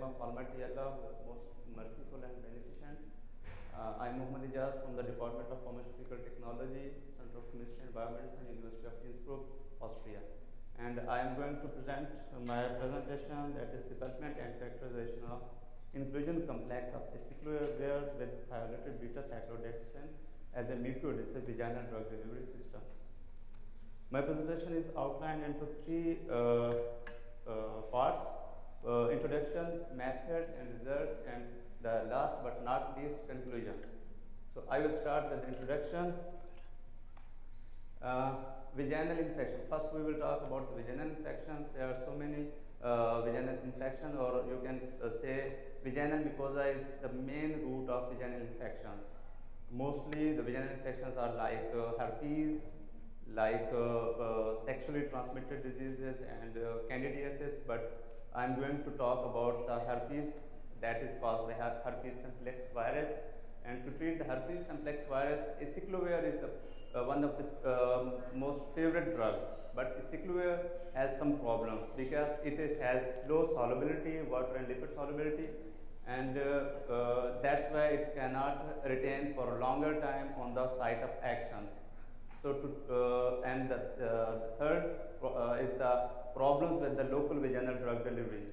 of Almighty Allah, who is most merciful and beneficent. I'm Ijaz from the Department of Pharmaceutical Technology, Center of Chemistry and Biomedicine, University of Innsbruck, Austria. And I am going to present my presentation, that is development and characterization of inclusion complex of Acyclovir with thiolated β-Cyclodextrin as a mucoadhesive vaginal drug delivery system. My presentation is outlined into three parts: introduction, methods and results, and the last but not least, conclusion. So I will start with the introduction. Vaginal infection. First we will talk about the vaginal infections. There are so many vaginal infections, or you can say vaginal mucosa is the main root of vaginal infections. Mostly the vaginal infections are like herpes, like sexually transmitted diseases and candidiasis, but I am going to talk about the herpes that is caused by herpes simplex virus. And to treat the herpes simplex virus, Acyclovir is the one of the most favorite drug. But Acyclovir has some problems because it has low solubility, water and lipid solubility, and that's why it cannot retain for a longer time on the site of action. So and the third is the problems with the local vaginal drug delivery.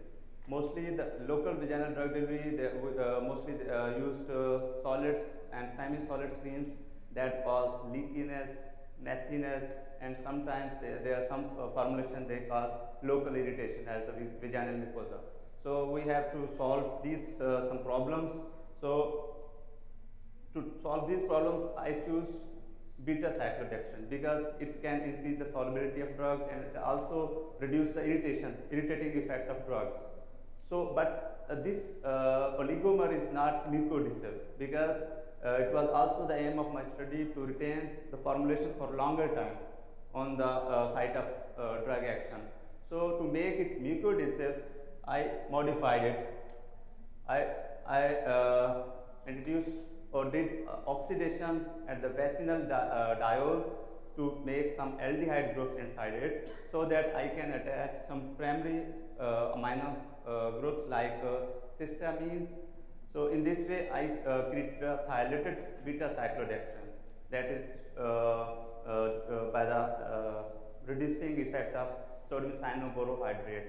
Mostly the local vaginal drug delivery, they mostly used solids and semi-solid creams that cause leakiness, messiness, and sometimes there are some formulation they cause local irritation as the vaginal mucosa. So we have to solve these some problems. So to solve these problems, I choose β-Cyclodextrin because it can increase the solubility of drugs and it also reduce the irritating effect of drugs. So, but this oligomer is not mucoadhesive because it was also the aim of my study to retain the formulation for longer time on the site of drug action. So, to make it mucoadhesive, I modified it. I introduced or did oxidation at the vaginal diols to make some aldehyde groups inside it, so that I can attach some primary amino groups like cysteamines. So in this way, I created a thiolated β-Cyclodextrin, that is by the reducing effect of sodium cyanoborohydrate.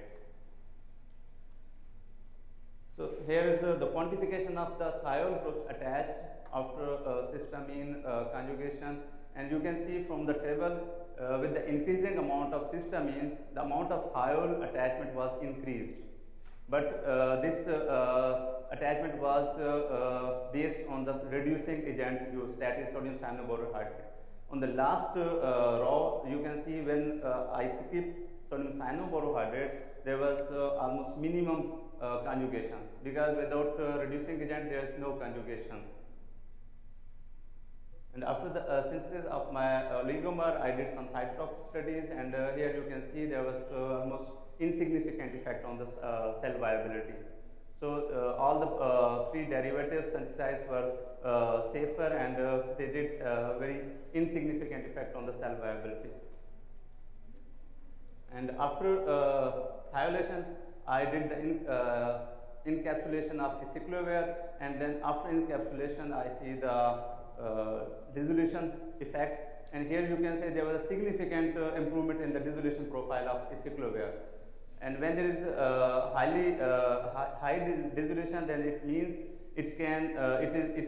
So here is the quantification of the thiol groups attached after cysteamine conjugation, and you can see from the table with the increasing amount of cysteamine, the amount of thiol attachment was increased. But this attachment was based on the reducing agent used, that is sodium cyanoborohydrate. On the last row, you can see when I skipped sodium cyanoborohydrate, there was almost minimum conjugation, because without reducing agent there is no conjugation. And after the synthesis of my oligomer, I did some cytotoxic studies, and here you can see there was almost insignificant effect on the cell viability. So all the three derivatives synthesized were safer, and they did very insignificant effect on the cell viability. And after thiolation, I did the encapsulation of Acyclovir, and then after encapsulation, I see the dissolution effect. And here you can say there was a significant improvement in the dissolution profile of Acyclovir. And when there is high dissolution, then it means it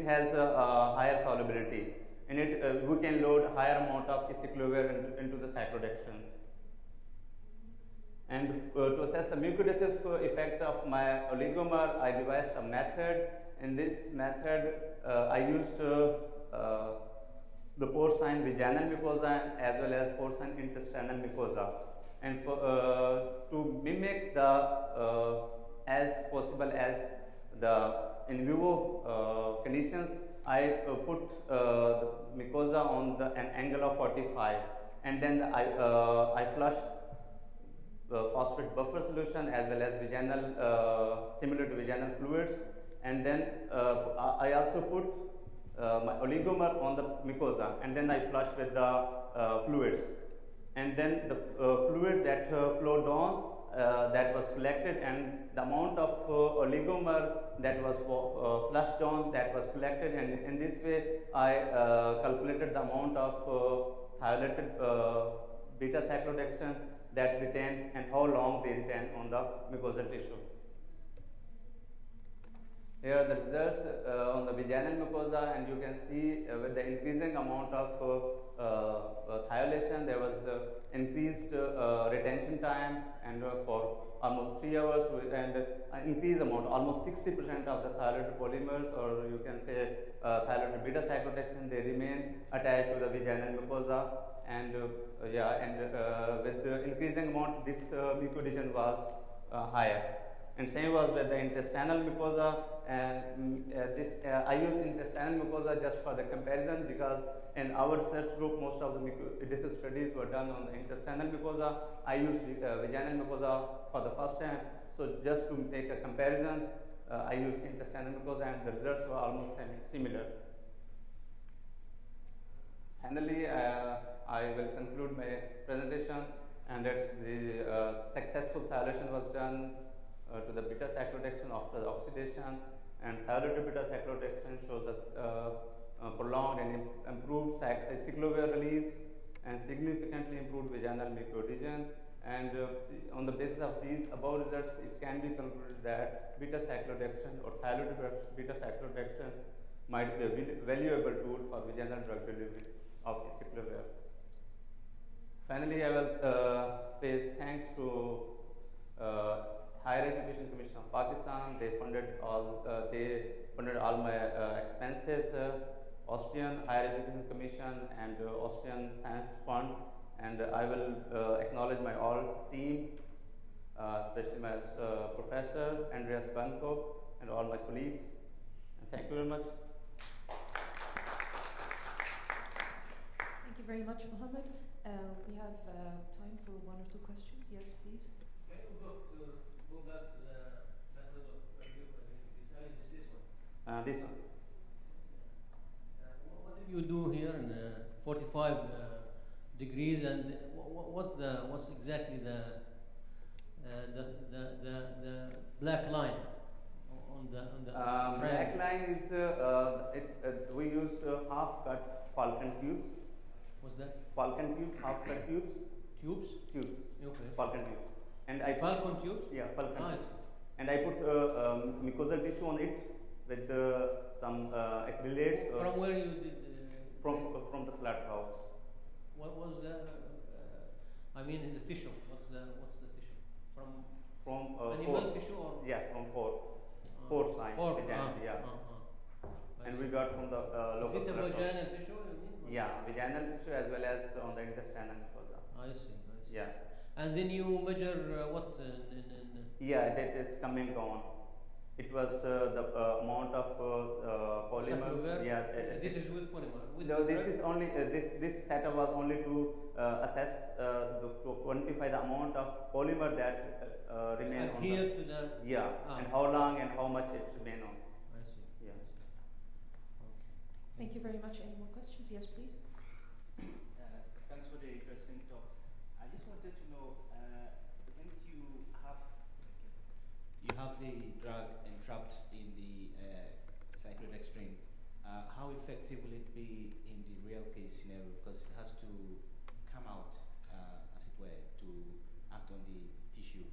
has a higher solubility, and we can load higher amount of Acyclovir into the cyclodextrins. And to assess the mucoadhesive effect of my oligomer, I devised a method. In this method, I used the porcine vaginal mucosa as well as porcine intestinal mucosa. And to mimic the as possible as the in vivo conditions, I put the mucosa on an angle of 45, and then I flushed phosphate buffer solution as well as vaginal similar to vaginal fluids, and then I also put my oligomer on the mucosa, and then I flushed with the fluids, and then the fluid that flowed down that was collected and the amount of oligomer that was flushed down that was collected, and in this way I calculated the amount of thiolated beta-cyclodextrin that retain and how long they retain on the mucosal tissue. Here are the results on the vaginal mucosa, and you can see with the increasing amount of thiolation, there was increased retention time, and for almost 3 hours, and increased amount, almost 60% of the thiolated polymers, or you can say thiolated beta-cyclodextrin, they remain attached to the vaginal mucosa, and with the increasing amount, this mucoadhesion was higher. And same was with the intestinal mucosa, and I used intestinal mucosa just for the comparison, because in our research group most of the mucoadhesive studies were done on the intestinal mucosa. I used vaginal mucosa for the first time, so just to make a comparison, I used intestinal mucosa, and the results were almost similar. Finally, I will conclude my presentation, and that the successful thiolation was done to the beta-cyclodextrin after the oxidation, and thiolated beta-cyclodextrin shows us prolonged and improved Acyclovir release and significantly improved vaginal mucoadhesion. And on the basis of these above results, it can be concluded that beta-cyclodextrin or thiolated beta-cyclodextrin might be a valuable tool for vaginal drug delivery of Acyclovir. Finally, I will pay thanks to Higher Education Commission of Pakistan. They funded all my expenses. Austrian Higher Education Commission and Austrian Science Fund, and I will acknowledge my all team, especially my professor Andreas Banko and all my colleagues. And thank you very much. Thank you very much, Mohammed. We have time for 1 or 2 questions. Yes, please. Can you go back to the method of review for identification? This one. This one. What did you do here in 45 degrees, and what's exactly the black line on the black line is we used half cut falcon tubes. What's that? Falcon tubes, half cut tubes. Tubes. Okay. Falcon tubes. And falcon tubes. Yeah, falcon tubes. And I put mucosal tissue on it with some acrylates. From where you did? From the slaughterhouse. What was the? I mean, in the tissue. What's the tissue? From animal tissue or? Yeah, from pork science. And we got from the local. Is it a vaginal tissue? Yeah, vaginal tissue as well as on the intestinal mucosa. I see. Yeah. And then you measure what? Yeah, that is coming on. It was the amount of polymer. Yeah. This is with polymer. This is only this setup was only to assess to quantify the amount of polymer that remain on adhere to the. Yeah, and how long and how much it remain on. I see. Yeah. Okay. Thank you very much. Any more questions? Yes, please. Thanks for the interesting talk. I just wanted to know, since you have the drug entrapped in the cyclodextrin, how effective will it be in the real case scenario? Because it has to come out, as it were, to act on the tissue.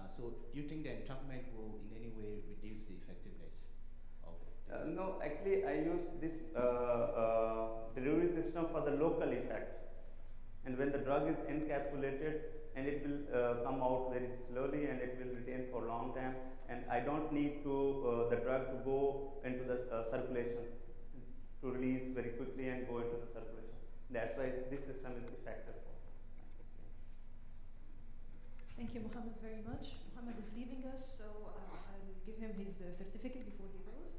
So do you think the entrapment will in any way reduce the effectiveness of no, actually I used this delivery system for the local effect. And when the drug is encapsulated, and it will come out very slowly, and it will retain for a long time, and I don't need to the drug to go into the circulation to release very quickly and go into the circulation. That's why this system is effective. Thank you, Mohammed, very much. Mohammed is leaving us, so I will give him his certificate before he goes.